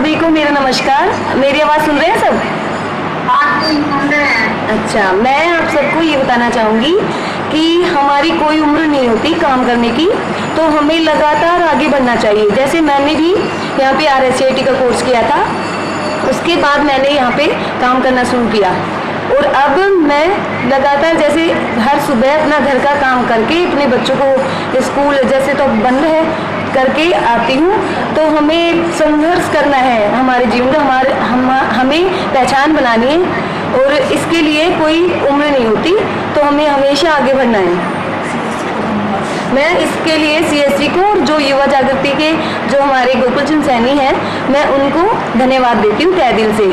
सभी को मेरा नमस्कार। मेरी आवाज़ सुन रहे हैं सब? हाँ जी, सुन रहे हैं। अच्छा, मैं आप सबको ये बताना चाहूँगी कि हमारी कोई उम्र नहीं होती काम करने की, तो हमें लगातार आगे बढ़ना चाहिए। जैसे मैंने भी यहाँ पे RSCIT का कोर्स किया था, उसके बाद मैंने यहाँ पे काम करना शुरू किया और अब मैं लगातार जैसे हर सुबह अपना घर का काम करके अपने बच्चों को स्कूल जैसे तो बंद है करके आती हूँ। तो हमें संघर्ष करना है हमारे जीवन का, हमें पहचान बनानी है और इसके लिए कोई उम्र नहीं होती, तो हमें हमेशा आगे बढ़ना है। मैं इसके लिए CSC को और जो युवा जागृति के जो हमारे गोकुल चंद सैनी हैं, मैं उनको धन्यवाद देती हूँ तहे दिल से,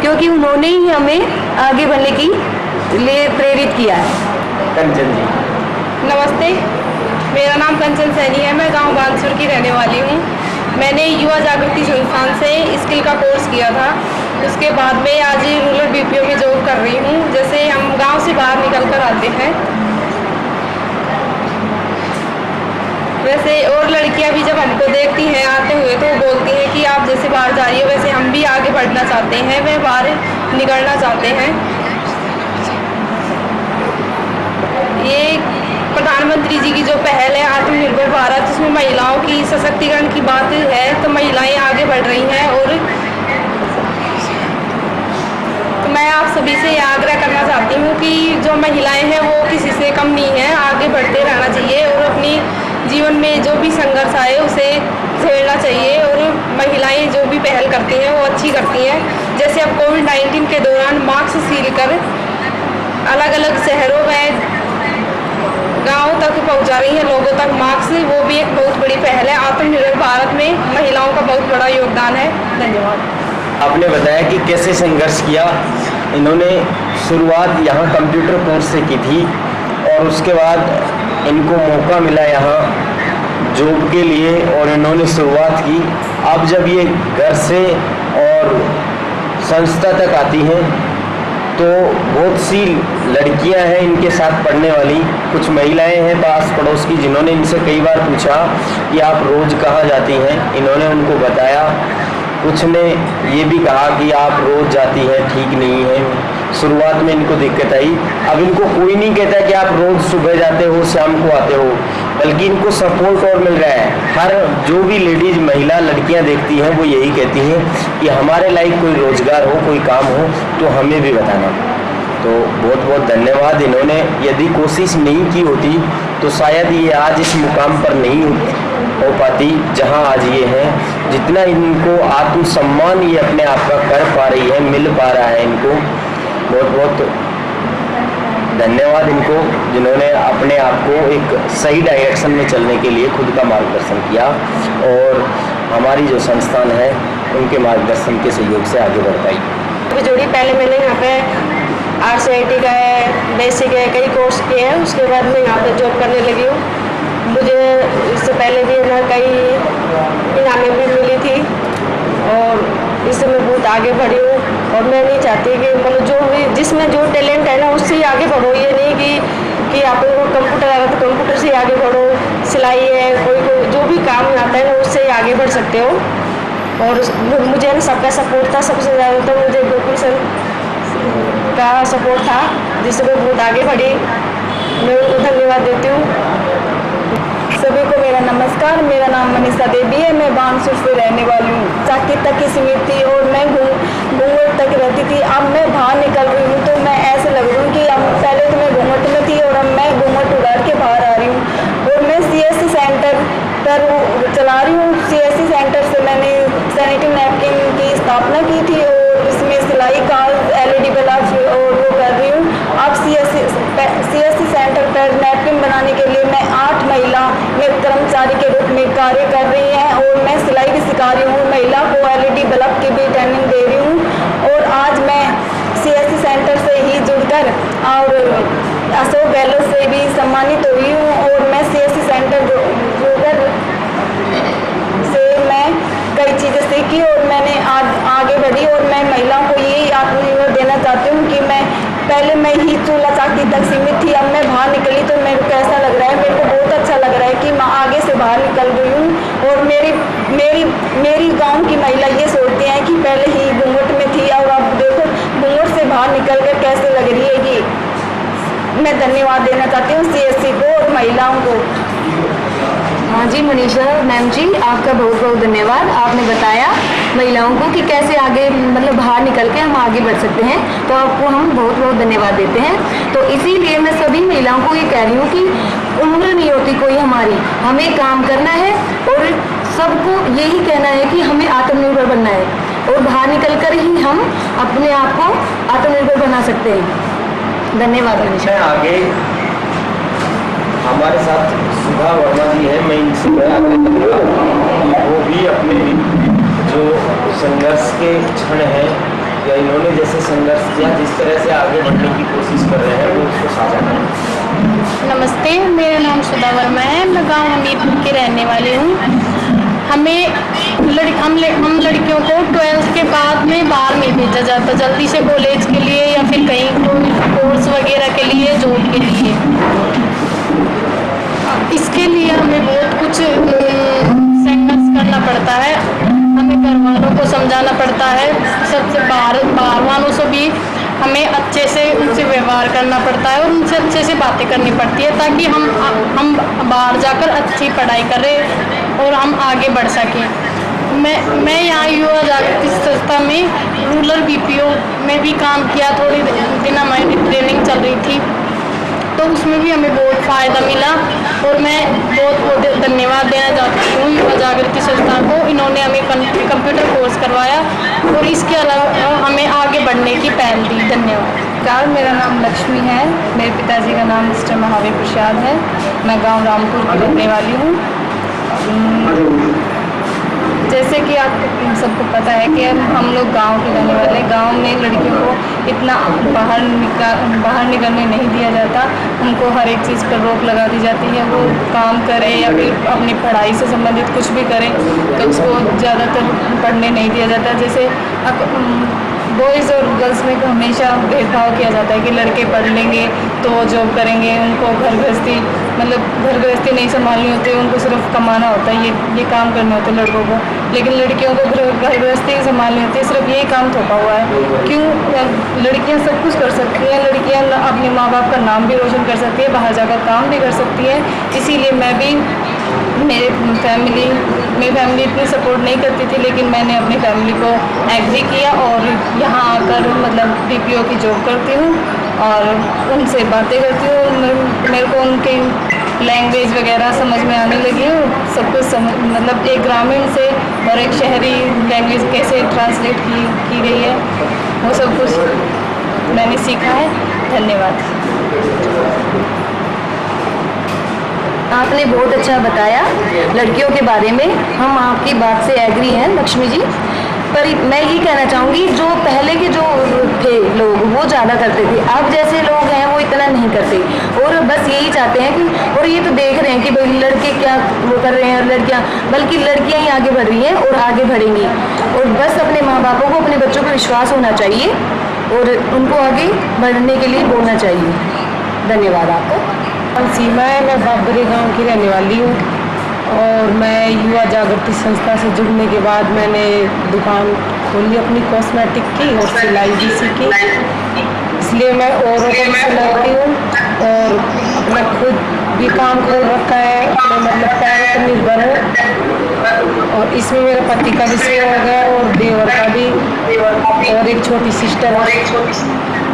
क्योंकि उन्होंने ही हमें आगे बढ़ने के लिए प्रेरित किया है। कंचन जी, नमस्ते, मेरा नाम कंचन सैनी है। मैं गांव बांसुर की रहने वाली हूँ। मैंने युवा जागृति संस्थान से स्किल का कोर्स किया था। उसके बाद में आज रूरल BPO में जॉब कर रही हूँ। जैसे हम गांव से बाहर निकल कर आते हैं, वैसे और लड़कियां भी जब हमको देखती हैं आते हुए तो वो बोलती हैं कि आप जैसे बाहर जा रही हो वैसे हम भी आगे बढ़ना चाहते हैं, वह बाहर निकलना चाहते हैं। ये प्रधानमंत्री जी की जो पहल है आत्मनिर्भर भारत, उसमें महिलाओं की सशक्तिकरण की बात है, तो महिलाएं आगे बढ़ रही हैं। और तो मैं आप सभी से यह आग्रह करना चाहती हूँ कि जो महिलाएं हैं वो किसी से कम नहीं है, आगे बढ़ते रहना चाहिए और अपनी जीवन में जो भी संघर्ष आए उसे झेलना चाहिए। और महिलाएं जो भी पहल करती हैं वो अच्छी करती हैं। जैसे अब कोविड-19 के दौरान मास्क सील कर अलग अलग शहरों में गाँव तक पहुंचा रही हैं लोगों तक मास्क, वो भी एक बहुत बड़ी पहल है। आत्मनिर्भर भारत में महिलाओं का बहुत बड़ा योगदान है। धन्यवाद। आपने बताया कि कैसे संघर्ष किया। इन्होंने शुरुआत यहाँ कंप्यूटर कोर्स से की थी और उसके बाद इनको मौका मिला यहाँ जॉब के लिए और इन्होंने शुरुआत की। अब जब ये घर से और संस्था तक आती हैं तो बहुत सी लड़कियां हैं इनके साथ पढ़ने वाली, कुछ महिलाएं हैं पास पड़ोस की जिन्होंने इनसे कई बार पूछा कि आप रोज़ कहाँ जाती हैं। इन्होंने उनको बताया, कुछ ने ये भी कहा कि आप रोज़ जाती हैं ठीक नहीं है। शुरुआत में इनको दिक्कत आई। अब इनको कोई नहीं कहता कि आप रोज़ सुबह जाते हो शाम को आते हो, बल्कि इनको सपोर्ट और मिल रहा है। हर जो भी लेडीज़ महिला लड़कियां देखती हैं वो यही कहती हैं कि हमारे लायक कोई रोज़गार हो, कोई काम हो तो हमें भी बताना। तो बहुत बहुत धन्यवाद। इन्होंने यदि कोशिश नहीं की होती तो शायद ये आज इस मुकाम पर नहीं हो पाती जहां आज ये हैं। जितना इनको आत्मसम्मान ये अपने आप का कर पा रही है, मिल पा रहा है इनको, बहुत बहुत धन्यवाद इनको जिन्होंने अपने आप को एक सही डायरेक्शन में चलने के लिए खुद का मार्गदर्शन किया और हमारी जो संस्थान है उनके मार्गदर्शन के सहयोग से आगे बढ़ पाई। जोड़ी पहले मैंने यहाँ पे RCIT का है, बेसिक है, कई कोर्स किए हैं। उसके बाद मैं यहाँ पे जॉब करने लगी हूँ। मुझे इससे पहले भी ना कई इनामें भी मिली थी और इससे मैं बहुत आगे बढ़ी हूँ। और मैं नहीं चाहती कि मतलब जो भी जिसमें जो टैलेंट है ना उससे ही आगे बढ़ो। ये नहीं कि आप लोगों को कंप्यूटर आ रहा तो कंप्यूटर से ही आगे बढ़ो, सिलाई है, कोई जो भी काम आता है ना उससे ही आगे बढ़ सकते हो। और मुझे ना सबका सपोर्ट था, सबसे ज़्यादा तो मुझे गोकुल चंद का सपोर्ट था जिससे मैं बहुत आगे बढ़ी। मैं उनको धन्यवाद देती हूँ। सभी को मेरा नमस्कार। मेरा नाम मनीषा देवी है। मैं बांसुर से रहने वाली हूँ। चाकी तक की सीमित थी और मैं घूंघट तक रहती थी। अब मैं बाहर निकल रही हूँ तो मैं ऐसे लग रही हूँ कि अब पहले तो मैं घूंघट में थी और अब मैं घूंघट उड़ाड़ के बाहर आ रही हूँ। और मैं CSC सेंटर पर चला रही हूँ। CSC सेंटर से मैंने सैनिटरी नैपकिन की स्थापना की थी और इसमें सिलाई का LED बल्ब और वो कर रही हूँ। अब CSC सेंटर पर नैपकिन बनाने के लिए मैं 8 महिला में कर्मचारी के रूप में कार्य कर रही हैं और मैं सिलाई भी सिखा रही हूँ। महिला को LED बल्ब की भी ट्रेनिंग दे रही हूँ। और आज मैं CSC सेंटर से ही जुड़कर और अशोक गहलोत से भी सम्मानित हुई हूँ। और मैं CSC सेंटर जुड़कर से मैं कई चीज़ें सीखी और मैंने आगे बढ़ी। और मैं महिलाओं को यही आत्मनिर्भर देना चाहती हूँ कि मैं पहले मैं ही चूल्हा चाकी तक सीमित थी, अब मैं बाहर निकली तो मेरे को कैसा लग रहा है, मेरे को बहुत अच्छा लग रहा है कि मैं आगे से बाहर निकल गई हूँ। और मेरी गांव की महिला ये सोचती हैं पहले ही घूंघट में थी और अब देखो घूंघट से बाहर निकल कर कैसे लग रही है कि मैं धन्यवाद देना चाहती हूँ CSC को और महिलाओं को। हाँ जी मनीषा मैम जी, आपका बहुत बहुत धन्यवाद। आपने बताया महिलाओं को कि कैसे आगे मतलब बाहर निकल के हम आगे बढ़ सकते हैं, तो आपको हम बहुत बहुत धन्यवाद देते हैं। तो इसीलिए मैं सभी महिलाओं को ये कह रही हूँ कि उम्र नहीं होती कोई हमारी, हमें काम करना है और सबको यही कहना है कि हमें आत्मनिर्भर बनना है और बाहर निकल कर ही हम अपने आप को आत्मनिर्भर बना सकते हैं। धन्यवाद मनीषा। आगे हमारे साथ सुधा वर्मा जी है, मैं इनसे आग्रह करूँगा कि वो भी अपने जो संघर्ष के क्षण हैं या इन्होंने जैसे संघर्ष किया, जिस तरह से आगे बढ़ने की कोशिश कर रहे हैं, वो उसको साझा करें। नमस्ते, मेरा नाम सुधा वर्मा है, मैं गांव हमीरपुर की रहने वाली हूँ। हम लड़कियों को 12th के बाद में बाहर नहीं भेजा जाता जल्दी से कॉलेज के लिए या फिर कहीं कोर्स वगैरह के लिए, जॉब के लिए। इसके लिए हमें बहुत कुछ संघर्ष करना पड़ता है, हमें घर वालों को समझाना पड़ता है, सबसे बाहर वालों से भी हमें अच्छे से उनसे व्यवहार करना पड़ता है और उनसे अच्छे से बातें करनी पड़ती है ताकि हम बाहर जाकर अच्छी पढ़ाई करें और हम आगे बढ़ सकें। मैं यहाँ युवा जागृति संस्था में रूरल BPO में भी काम किया, थोड़ी दिन हमारी ट्रेनिंग चल रही थी, तो उसमें भी हमें बहुत फ़ायदा मिला और मैं बहुत बहुत धन्यवाद देना चाहती हूँ युवा जागृति संस्था को। इन्होंने हमें कंप्यूटर कोर्स करवाया और इसके अलावा हमें आगे बढ़ने की पहल दी। धन्यवाद। मेरा नाम लक्ष्मी है, मेरे पिताजी का नाम मिस्टर महावीर प्रसाद है, मैं गांव रामपुर की रहने वाली हूँ। जैसे कि आप सबको पता है कि हम लोग गांव के रहने वाले, गांव में लड़कियों को इतना बाहर निकलने नहीं दिया जाता, उनको हर एक चीज़ पर रोक लगा दी जाती है। वो काम करें या फिर अपनी पढ़ाई से संबंधित कुछ भी करें तो उसको ज़्यादातर पढ़ने नहीं दिया जाता। जैसे बॉयज़ और गर्ल्स में हमेशा भेदभाव किया जाता है कि लड़के पढ़ लेंगे तो वो जॉब करेंगे, उनको घर गृहस्थी नहीं संभालनी होती, उनको सिर्फ कमाना होता है, ये काम करने होते हैं लड़कों को। लेकिन लड़कियों को घर गृहस्थी संभालनी होती है, सिर्फ यही काम थोपा हुआ है। क्यों? लड़कियां सब कुछ कर सकती हैं, लड़कियां अपने माँ बाप का नाम भी रोशन कर सकती है, बाहर जाकर काम भी कर सकती है। इसीलिए मैं भी मेरी फैमिली इतनी सपोर्ट नहीं करती थी, लेकिन मैंने अपनी फैमिली को एग्री किया और यहाँ आकर मतलब BPO की जॉब करती हूँ और उनसे बातें करती हूँ। मेरे को उनकी लैंग्वेज वगैरह समझ में आने लगी है, सब कुछ मतलब एक ग्रामीण से और एक शहरी लैंग्वेज कैसे ट्रांसलेट की गई है, वो सब कुछ मैंने सीखा है। धन्यवाद। आपने बहुत अच्छा बताया लड़कियों के बारे में, हम आपकी बात से एग्री हैं लक्ष्मी जी। पर मैं ये कहना चाहूँगी जो पहले के जो थे लोग वो ज़्यादा करते थे, अब जैसे लोग हैं वो इतना नहीं करते और बस यही चाहते हैं कि, और ये तो देख रहे हैं कि भाई लड़के क्या वो कर रहे हैं और लड़कियाँ, बल्कि लड़कियाँ ही आगे बढ़ रही हैं और आगे बढ़ेंगी। और बस अपने माँ बापों को अपने बच्चों पर विश्वास होना चाहिए और उनको आगे बढ़ने के लिए बोलना चाहिए। धन्यवाद आपको। सीमा है, मैं बाबरी गांव की रहने वाली हूँ और मैं युवा जागृति संस्था से जुड़ने के बाद मैंने दुकान खोली अपनी कॉस्मेटिक की और सिलाई भी सीखी, इसलिए मैं औरों को भी सिलाती हूँ और अपना खुद भी काम खोल रखा है, अपने मतलब पैर पर निर्भर हूँ। और इसमें मेरे पति का भी सहयोग है और देवर का भी, और एक छोटी सिस्टर है,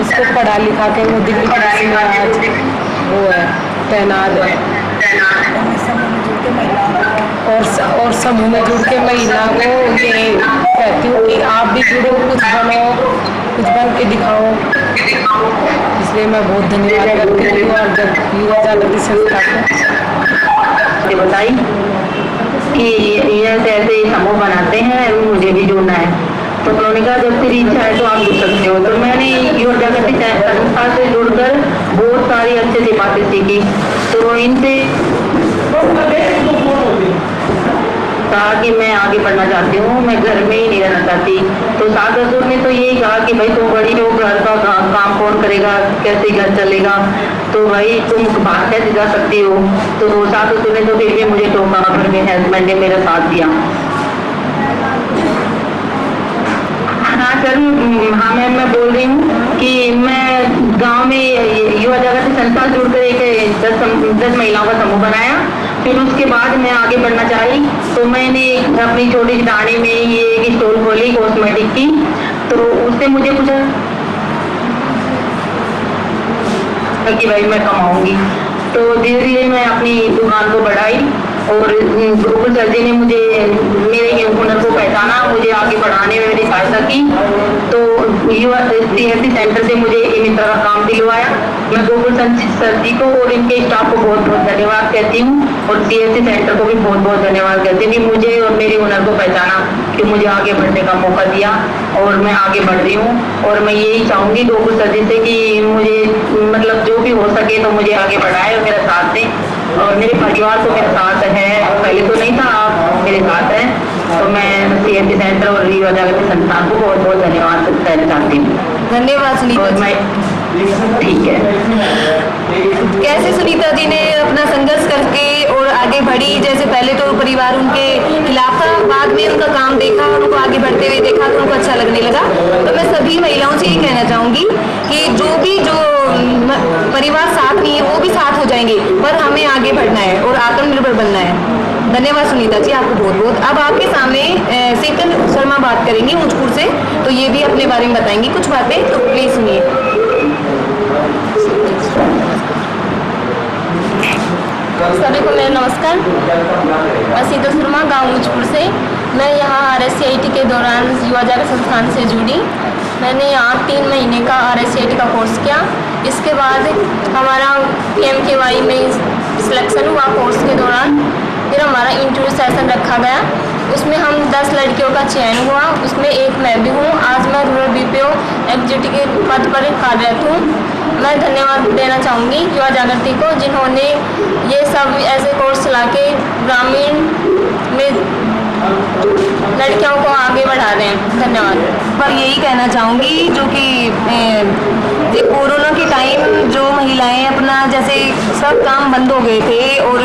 उसको पढ़ा लिखा के वो दिल्ली पुलिस में आज वो है तैनात है। और समूह में जुड़ के महिला को ये कहती हूँ कि आप भी जुड़ो, कुछ बनो, कुछ बन के दिखाओ। इसलिए मैं बहुत धन्यवाद करती हूँ और जब युवा जागृति संस्था को बताई कि ये ऐसे समूह बनाते हैं, मुझे भी जुड़ना है, तो उन्होंने कहा जब तेरी इच्छा है तो आप जुड़ सकते हो। तो मैंने युवा जागृति संस्था से जुड़कर बहुत सारी अच्छी सी बातें सीखी। तो इनसे कहा कि मैं आगे बढ़ना चाहती हूँ, मैं घर में ही नहीं रहना चाहती। तो सास ससुर ने तो यही कहा कि भाई तुम बड़ी हो, घर का काम कौन करेगा, कैसे घर चलेगा, तो भाई तुम बाहर कैसे जा सकती हो। तो सास ससुर ने तो फिर भी मुझे टोका, पर मेरे हस्बैंड ने मेरा साथ दिया। सर, हाँ मैं बोल रही हूँ कि मैं गांव में युवा जागृति संस्था जुड़कर एक 10 महिलाओं का समूह बनाया। फिर उसके बाद मैं आगे बढ़ना चाही तो मैंने अपनी छोटी सी डाणी में ये एक स्टोर खोली कॉस्मेटिक की। तो उससे मुझे पूछा कि भाई मैं कमाऊंगी, तो धीरे धीरे मैं अपनी दुकान को बढ़ाई और गुरुकुल सर जी ने मुझे मेरे ये हुनर को पहचाना, मुझे आगे बढ़ाने में मेरी सहायता की। तो युवा CSC सेंटर से मुझे इन तरह का काम दिलवाया। मैं गुरुकुल सर जी को और इनके स्टाफ को बहुत बहुत धन्यवाद कहती हूँ और CSC सेंटर को भी बहुत बहुत धन्यवाद कहती हूँ कि मुझे और मेरे हुनर को पहचाना, कि मुझे आगे बढ़ने का मौका दिया और मैं आगे बढ़ रही हूँ। और मैं यही चाहूंगी गुरुकुल सर जी से कि मुझे मतलब जो भी हो सके तो मुझे आगे बढ़ाए और मेरा साथ दे, और मेरे परिवार को मेरा साथ है, पहले तो नहीं था, आप मेरे साथ हैं। तो मैं CSC सेंटर और युवा जागृति संस्थान को बहुत बहुत धन्यवाद कहना चाहती हूँ। धन्यवाद सुनीता और जी। मैं ठीक है। कैसे सुनीता जी ने अपना संघर्ष करके और आगे बढ़ी, जैसे पहले तो परिवार उनके खिलाफ था, बाद में उनका काम देखा और उनको आगे बढ़ते हुए देखा तो उनको अच्छा लगने लगा। तो मैं सभी महिलाओं से ये कहना चाहूँगी कि जो परिवार साथ नहीं है वो भी साथ हो जाएंगे, पर हमें आगे बढ़ना है और आत्मनिर्भर बनना है। धन्यवाद सुनीता जी, आपको बहुत बहुत। अब आपके सामने शीतल शर्मा बात करेंगी मुझपुर से, तो ये भी अपने बारे में बताएंगी कुछ बातें, तो प्लीज सुनिए। सभी को मेरा नमस्कार। मैं शीतल शर्मा, गाँव मुझपुर से। मैं यहाँ RSCIT के दौरान युवा जागृति संस्थान से जुड़ी। मैंने यहाँ 3 महीने का RSCIT का कोर्स किया। इसके बाद हमारा PMKY में सिलेक्शन हुआ। कोर्स के दौरान फिर हमारा इंटरव्यू सेशन रखा गया, उसमें हम 10 लड़कियों का चयन हुआ, उसमें एक मैं भी हूँ। आज मैं रूरल BPO एग्जीक्यूटिव के पद पर कार्यरत हूँ। मैं धन्यवाद देना चाहूँगी युवा जागृति को, जिन्होंने ये सब ऐसे कोर्स चला के ग्रामीण में लड़कियों को आगे बढ़ा रहे हैं। धन्यवाद। पर यही कहना चाहूँगी जो कि ये कोरोना के टाइम जो महिलाएं अपना जैसे सब काम बंद हो गए थे और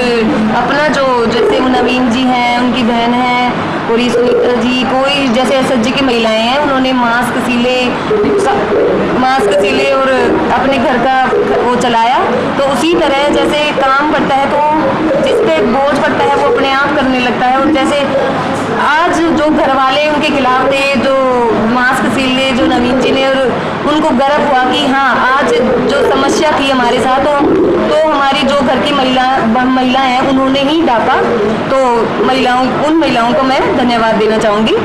अपना जो जैसे नवीन जी हैं, उनकी बहन है, और ये सुनीता जी, कोई जैसे SSG की महिलाएं हैं, उन्होंने मास्क सिले और अपने घर का वो चलाया। तो उसी तरह जैसे काम पड़ता है तो जिस पे बोझ पड़ता है वो अपने आप करने लगता है। और जैसे आज जो घर वाले उनके खिलाफ थे, जो मास्क सिले जो नवीन जी ने, और उनको गर्व हुआ कि हाँ आज जो समस्या थी हमारे साथ तो हमारी जो घर की महिला हैं उन्होंने ही डाका। तो उन महिलाओं को मैं धन्यवाद देना चाहूँगी।